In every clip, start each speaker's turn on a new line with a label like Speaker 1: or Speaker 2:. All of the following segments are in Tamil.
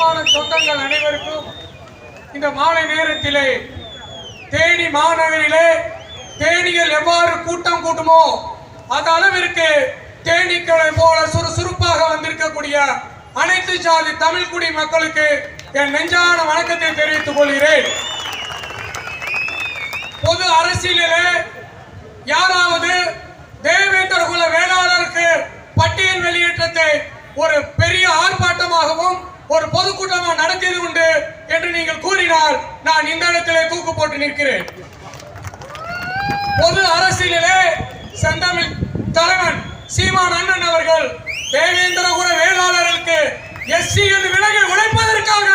Speaker 1: அன்பான சொந்தங்கள் அனைவருக்கும் இந்த மாலை நேரத்திலே தேனி மாநகரிலே தேனிகள் எவ்வாறு கூட்டம் கூட்டுமோ அந்த அளவிற்கு தேனீக்களை போல சுறுசுறுப்பாக வந்திருக்கக்கூடிய அனைத்து ஜாதி தமிழ் குடி மக்களுக்கு என் நெஞ்சான வணக்கத்தை தெரிவித்துக் கொள்கிறேன். பொது அரசியலிலே யாராவது தேவேந்திர குல வேளாளருக்கு பட்டியல் வெளியேற்றத்தை ஒரு பெரிய ஆர்ப்பாட்டமாகவும் ஒரு பொதுக்கூட்டமாக நடத்தியது உண்டு என்று நீங்கள் கூறினால் நான் இந்த இடத்திலே தூக்கு போட்டு நிற்கிறேன். பொது அரசியலிலே செந்தமிழ் தலைவன் சீமான் அண்ணன் அவர்கள் தேவேந்திர குல வேளாளர்களுக்கு எஸ்சி விலகை உழைப்பதற்காக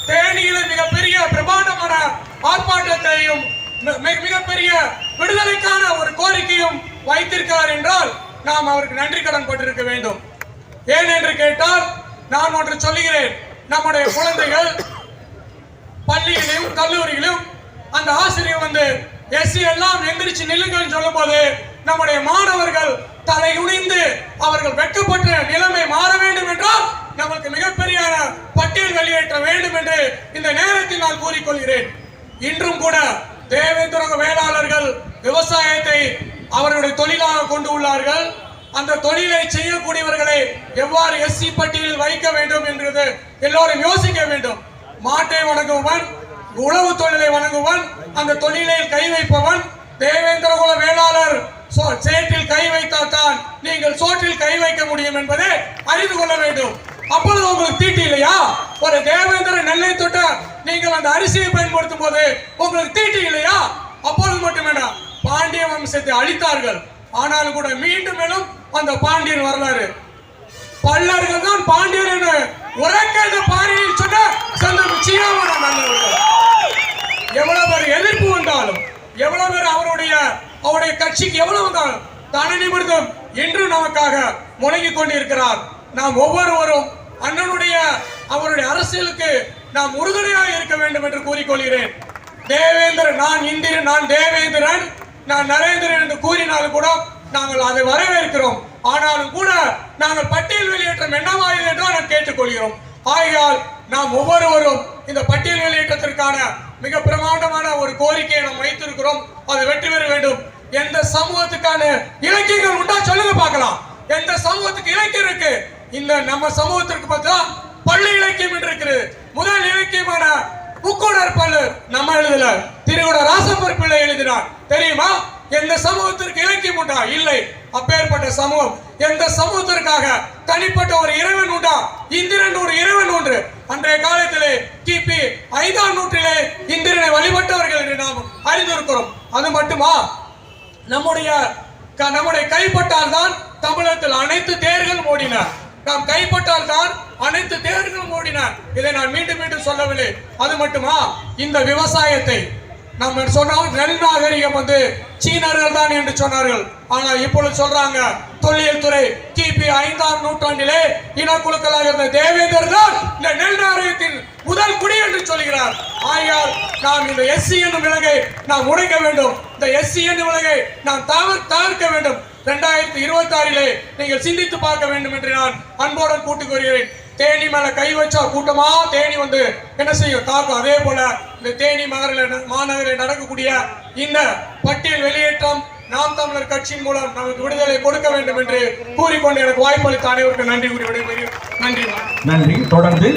Speaker 1: தேனியில மிகப்பெரிய பிரமாண்டமான ஆர்ப்பாட்டத்தையும் மிகப்பெரிய விடுதலைக்கான ஒரு கோரிக்கையும் வைத்திருக்கிறார் என்றால் நாம் அவருக்கு நன்றி கடன் பட்டிருக்க வேண்டும். ஏன் என்று கேட்டால் நான் ஒன்று சொல்லுகிறேன். நம்முடைய குழந்தைகள் பள்ளிகளிலும் கல்லூரிகளிலும் அந்த ஆசிரியர் வந்து எஸ்சி எல்லாம் எந்திரிச்சு நில்லுங்கள் சொல்லும் போது நம்முடைய மாணவர்கள் தலை குனிந்து அவர்கள் வெட்கப்பட்ட நிலைமை மாற வேண்டும் என்றால் நமக்கு மிகப்பெரிய பட்டியல் வெளியேற்ற வேண்டும் என்று இந்த நேரத்தில் நான் கூறிக்கொள்கிறேன். இன்றும் கூட தேவேந்திர வேளாளர்கள் விவசாயத்தை அவர்களுடைய தொழிலாக கொண்டு உள்ளார்கள். அந்த தொழிலை செய்யக்கூடியவர்களை எவ்வாறு எஸ்சி பட்டியலில் வைக்க வேண்டும் என்றது எல்லோரும் யோசிக்க வேண்டும். மாட்டை வணங்குவன், உழவு தொழிலை வணங்குவன், அந்த தொழிலில் கை வைப்பவன் தேவேந்திர குல வேளாளர் சேற்றில் கை வைத்தால்தான் நீங்கள் சோற்றில் கை வைக்க முடியும் என்பதை அறிந்து கொள்ள வேண்டும். அப்பொழுது உங்களுக்கு தீட்டு இல்லையா? ஒரு தேவேந்திர நெல்லை தொட்ட நீங்கள் அந்த அரிசியை பயன்படுத்தும் போது உங்களுக்கு தீட்டு இல்லையா? அப்பொழுது மட்டுமேனா பாண்டிய வம்சத்தை அழித்தார்கள். ஆனாலும் கூட மீண்டும் மேலும் அந்த பாண்டியன் வரலாறு பல்லர்கள் தான் பாண்டியர் என உரைக்க பாரியில் சொன்ன எவ்வளவு பேர் எதிர்ப்பு வந்தாலும் எவ்வளவு பேர் அவருடைய கட்சிக்கு எவ்வளவு வந்தாலும் தனி நிமிடம் இன்று நமக்காக முழங்கிக் கொண்டிருக்கிறார். நாம் ஒவ்வொருவரும் அண்ணனுடைய அவருடைய அரசியலுக்கு நாம் உறுதுணையாக இருக்க வேண்டும் என்று கூறிக்கொள்கிறேன். தேவேந்திரன், நான் இந்திரன், நான் தேவேந்திரன், நான் நரேந்திரன் என்று கூறினாலும் கூட நாங்கள் அதை வரவேற்கிறோம். ஆனாலும் கூட நாங்கள் பட்டியல் வெளியேற்றம் என்னவாயில்லை என்று நான் கேட்டுக்கொள்கிறோம். ஆகையால் நாம் ஒவ்வொருவரும் இந்த பட்டியல் வெளியேற்றத்திற்கான மிக பிரமாண்டமான ஒரு கோரிக்கையை நாம் வைத்திருக்கிறோம். அது வெற்றி பெற வேண்டும். எந்த சமூகத்துக்கான இலக்கியங்கள் உண்டா சொல்லுங்க பார்க்கலாம். எந்த சமூகத்துக்கு இலக்கியம் இருக்கு? இந்த நம்ம சமூகத்திற்கு பார்த்தா பள்ளி இலக்கியம் என்று இருக்கிறது. முதல் இலக்கியமான முக்கூடர் பல்லர் நம்ம எழுதல, திருகுட ராசப்பர் பிள்ளை எழுதினார். தெரியுமா? எந்த சமூகத்திற்கு இலக்கியம் உண்டா? இல்லை. அப்பேற்பட்ட சமூகம் எந்த சமூகத்திற்காக தனிப்பட்ட ஒரு இறைவன் உண்டா? இந்திரன் ஒரு இறைவன் ஒன்று. அன்றைய காலத்திலே கிபி 5ஆம் நூற்றிலே இந்திரனை வழிபட்டவர்கள் என்று நாம் அறிந்திருக்கிறோம். அது மட்டுமா? நம்முடைய கைப்பட்டால் தான் தமிழகத்தில் அனைத்து தேர்களும் ஓடின. நாம் கைப்பட்டால் தான் அனைத்து தேர்களும் ஓடின. இதை நான் மீண்டும் மீண்டும் சொல்லவில்லை. அது மட்டுமா? இந்த விவசாயத்தை நம்ம சொன்னோம் நெல் நாகரிகம் வந்து சீனர்கள் தான் என்று சொன்னார்கள். ஆனால் இப்பொழுது சொல்றாங்க தொல்லியல் துறை கிபி 5ஆம் நூற்றாண்டிலே இனக்குழுக்களாக இருந்த தேவேந்தர் தான் இந்த நெல் நாகரிகத்தின் முதல் குடி என்று சொல்கிறார். ஆகையால் நாம் இந்த எஸ்சி என்னும் விலகை நாம் உடைக்க வேண்டும். இந்த எஸ்சி என்னும் விலகை நாம் தவிர்க்க வேண்டும். 2026 நீங்கள் சிந்தித்து பார்க்க வேண்டும் என்று நான் அன்போடு கூட்டுக் கொள்கிறேன். தேனி மேல கை வச்சா கூட்டமா தேனி வந்து என்ன செய்யும்? தாக்கும். அதே போல இந்த தேனி மாநகரில் நடக்கக்கூடிய இந்த பட்டியல் வெளியேற்றம் நாம் தமிழர் கட்சியின் மூலம் நமக்கு விடுதலை கொடுக்க வேண்டும் என்று கூறிக்கொண்டு எனக்கு வாய்ப்பளித்த அனைவருக்கும் நன்றி கூறி விடைபெறுகிறேன். நன்றி.
Speaker 2: தொடர்ந்து